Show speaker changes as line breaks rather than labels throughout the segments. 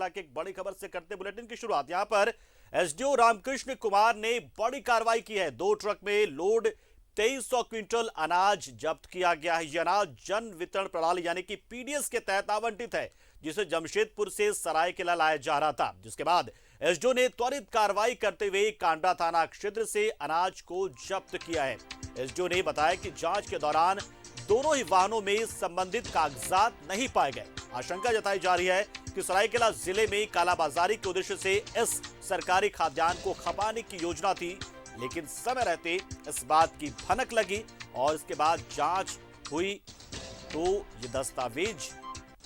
सरायकेला की एक बड़ी खबर से करते बुलेटिन की शुरुआत। यहां पर एसडीओ रामकृष्ण कुमार ने बड़ी कार्रवाई की है। 2 ट्रक में लोड 2300 क्विंटल अनाज जब्त किया गया है। यह अनाज जन वितरण प्रणाली यानी कि पीडीएस के तहत आवंटित है, जिसे जमशेदपुर से सरायकेला लाया जा रहा था। जिसके बाद एसडीओ ने त्वरित कार्रवाई करते हुए कांडा थाना क्षेत्र से अनाज को जब्त किया है। एसडीओ ने बताया कि जांच के दौरान दोनों ही वाहनों में संबंधित कागजात नहीं पाए गए। आशंका जताई जा रही है कि सरायकेला जिले में कालाबाजारी के उद्देश्य से इस सरकारी खाद्यान्न को खपाने की योजना थी, लेकिन समय रहते इस बात की भनक लगी और इसके बाद जांच हुई तो ये दस्तावेज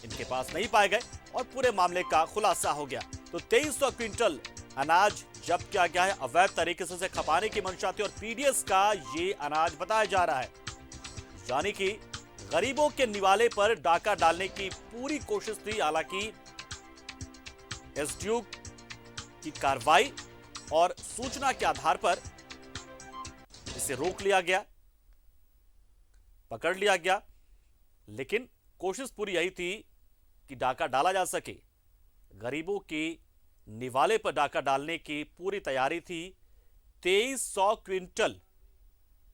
इनके पास नहीं पाए गए और पूरे मामले का खुलासा हो गया। तो 2300 क्विंटल अनाज जब्त किया गया है। अवैध तरीके से खपाने की मंशा थी और पीडीएस का ये अनाज बताया जा रहा है, यानी कि गरीबों के निवाले पर डाका डालने की पूरी कोशिश थी। हालांकि एसडीओ की कार्रवाई और सूचना के आधार पर इसे रोक लिया गया, पकड़ लिया गया, लेकिन कोशिश पूरी यही थी कि डाका डाला जा सके। गरीबों के निवाले पर डाका डालने की पूरी तैयारी थी। 2300 क्विंटल,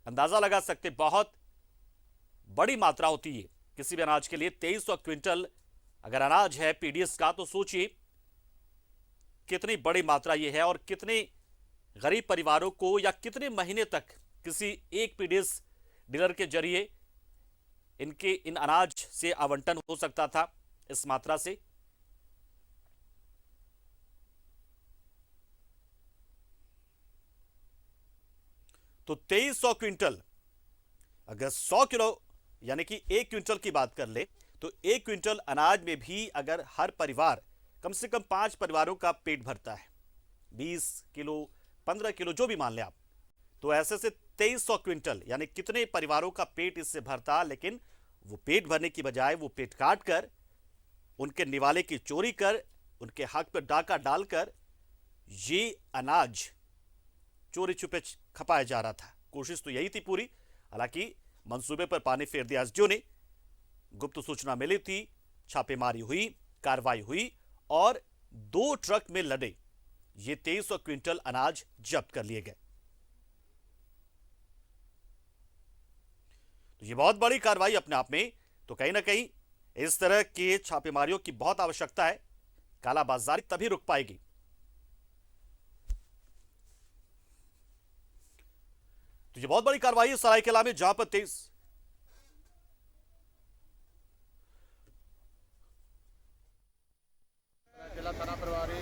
अंदाजा लगा सकते, बहुत बड़ी मात्रा होती है किसी भी अनाज के लिए। 2300 क्विंटल अगर अनाज है पीडीएस का, तो सोचिए कितनी बड़ी मात्रा यह है और कितने गरीब परिवारों को या कितने महीने तक किसी एक पीडीएस डीलर के जरिए इन अनाज से आवंटन हो सकता था इस मात्रा से। तो 2300 क्विंटल, अगर 100 किलो यानी कि 1 क्विंटल की बात कर ले तो 1 क्विंटल अनाज में भी अगर हर परिवार कम से कम 5 परिवारों का पेट भरता है, 20 किलो 15 किलो जो भी मान ले आप, तो ऐसे से 2300 क्विंटल यानी कितने परिवारों का पेट इससे भरता। लेकिन वो पेट भरने की बजाय वो पेट काट कर, उनके निवाले की चोरी कर, उनके हक पर डाका डालकर ये अनाज चोरी छुपे खपाया जा रहा था। कोशिश तो यही थी पूरी। हालांकि मंसूबे पर पानी फेर दिया एसडीओ ने। गुप्त सूचना मिली थी, छापेमारी हुई, कार्रवाई हुई और 2 ट्रक में लदे ये 2300 क्विंटल अनाज जब्त कर लिए गए। तो ये बहुत बड़ी कार्रवाई अपने आप में। तो कहीं ना कहीं इस तरह के छापेमारियों की बहुत आवश्यकता है। कालाबाजारी तभी रुक पाएगी। तो ये बहुत बड़ी कार्रवाई है सरायकेला में, जहां पर 23
जिला थाना प्रभारी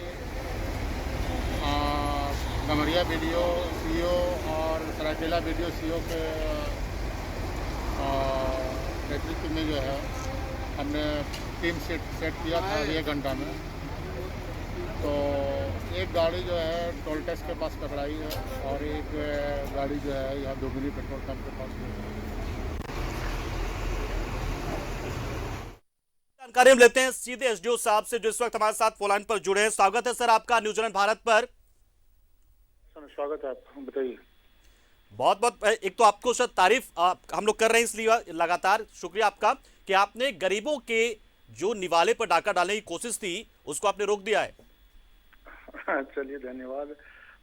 गमरिया बीडीओ सीओ और सरायकेला बीडीओ सीओ के नेतृत्व में जो है हमने टीम सेट किया था 1 घंटा में। तो एक गाड़ी जो है टोल टैक्स के पास पकड़ाई है और एक गाड़ी जो है यहाँ डोमिनी पेट्रोल पंप के पास।
जानकारी हम लेते हैं सीधे एसडीओ साहब से, जो इस वक्त हमारे साथ फोन लाइन पर जुड़े हैं। स्वागत है सर आपका न्यूजीलैंड भारत पर।
स्वागत है, आप बताइए।
बहुत बहुत एक तो आपको सर तारीफ हम लोग कर रहे हैं, इसलिए लगातार शुक्रिया आपका कि आपने गरीबों के जो निवाले पर डाका डालने की कोशिश थी उसको आपने रोक दिया है।
चलिए धन्यवाद।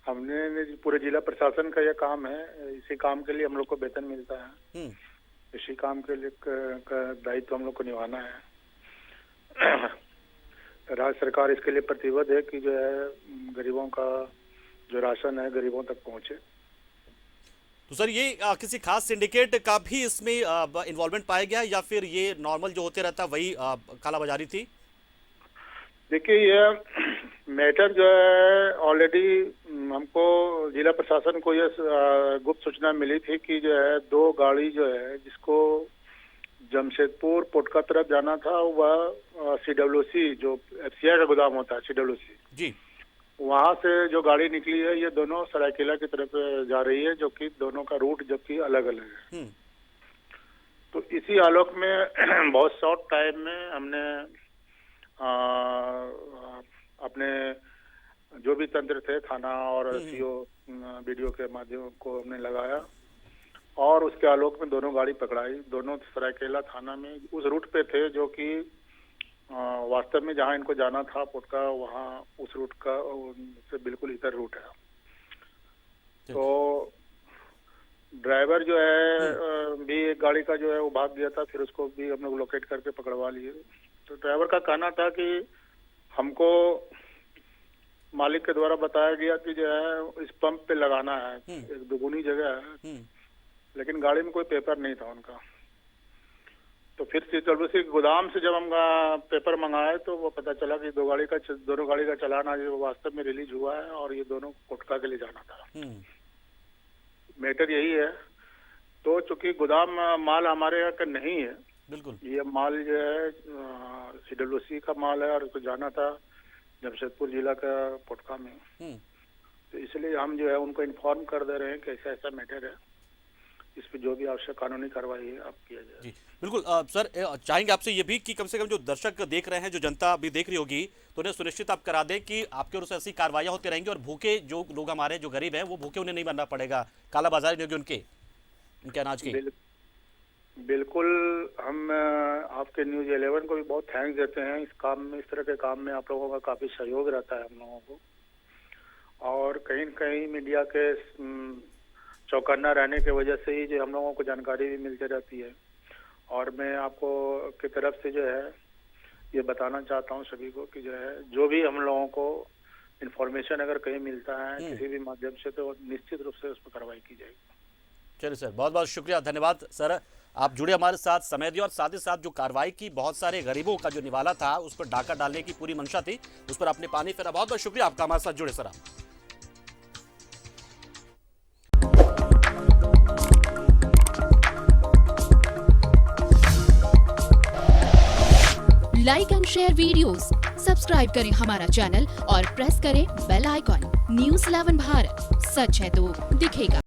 हमने पूरे जिला प्रशासन का यह काम है, इसी काम के लिए हम लोग को वेतन मिलता है, इसी काम के लिए का दायित्व हम लोग को निभाना है। राज्य सरकार इसके लिए प्रतिबद्ध है कि जो है गरीबों का जो राशन है गरीबों तक पहुंचे।
तो सर ये किसी खास सिंडिकेट का भी इसमें इन्वॉल्वमेंट पाया गया या फिर ये नॉर्मल जो होते रहता वही कालाबाजारी थी?
देखिए यह मैटर जो है ऑलरेडी हमको जिला प्रशासन को यह गुप्त सूचना मिली थी कि जो है 2 गाड़ी जो है जिसको जमशेदपुर पोटका तरफ जाना था, वह सीडब्ल्यूसी जो एफसीआई का गोदाम होता है सीडब्ल्यूसी
जी,
वहां से जो गाड़ी निकली है ये दोनों सरायकेला की तरफ जा रही है, जो कि दोनों का रूट जबकि अलग अलग है। तो इसी आलोक में बहुत शॉर्ट टाइम में हमने अपने जो भी तंत्र थे थाना और सीओ वीडियो के माध्यम को हमने लगाया और उसके आलोक में दोनों गाड़ी पकड़ाई। दोनों सरायकेला थाना में उस रूट पे थे जो कि वास्तव में जहाँ इनको जाना था पोटका, वहाँ उस रूट का से बिल्कुल इधर रूट है। तो ड्राइवर जो है भी एक गाड़ी का जो है वो भाग गया था, फिर उसको भी हम लोग लोकेट करके पकड़वा लिए। तो ड्राइवर का कहना था कि हमको मालिक के द्वारा बताया गया कि जो है इस पंप पे लगाना है, एक दुगुनी जगह है, लेकिन गाड़ी में कोई पेपर नहीं था उनका। तो फिर से गोदाम से जब हम पेपर मंगाए तो वो पता चला कि दोनों गाड़ी का चालान आज वास्तव में रिलीज हुआ है और ये दोनों कोटका के लिए जाना था। मैटर यही है। तो चूंकि गोदाम माल हमारे यहाँ का नहीं है,
बिल्कुल
ये माल जो है CWC का माल है और उसको जाना था जमशेदपुर जिला का पोटका में। तो इसलिए हम जो है उनको इन्फॉर्म कर दे रहे हैं कि ऐसा ऐसा मैटर है, इस पे जो भी आवश्यक कानूनी कार्रवाई है आप किया जाए।
जी बिल्कुल। सर चाहेंगे आपसे ये भी कि कम से कम जो दर्शक देख रहे हैं, जो जनता भी देख रही होगी, तो उन्हें सुनिश्चित आप करा दें कि आपके ओर से ऐसी कार्रवाइयां होती रहेंगी और भूखे जो लोग हमारे जो गरीब हैं वो भूखे उन्हें नहीं बनना पड़ेगा, कालाबाजारी नहीं होगी उनके अनाज की।
बिल्कुल। हम आपके न्यूज़ 11 को भी बहुत थैंक्स देते हैं। इस काम में, इस तरह के काम में आप लोगों का काफी सहयोग रहता है हम लोगों को, और कहीं न कहीं मीडिया के चौकन्ना रहने की वजह से ही जो हम लोगों को जानकारी भी मिलती रहती है। और मैं आपको की तरफ से जो है ये बताना चाहता हूँ सभी को कि जो है जो भी हम लोगों को इन्फॉर्मेशन अगर कहीं मिलता है किसी भी माध्यम से, तो निश्चित रूप से उस पर कार्रवाई की जाएगी।
चलिए सर, बहुत बहुत शुक्रिया, धन्यवाद सर, आप जुड़े हमारे साथ, समय दिया और साथ ही साथ जो कार्रवाई की, बहुत सारे गरीबों का जो निवाला था उस पर डाका डालने की पूरी मंशा थी, उस पर आपने पानी फेरा। बहुत बहुत शुक्रिया आपका हमारे साथ जुड़े सर आप।
Like and share videos, subscribe करें हमारा चैनल और प्रेस करें बेल आइकॉन। न्यूज़ 11 भारत, सच है तो दिखेगा।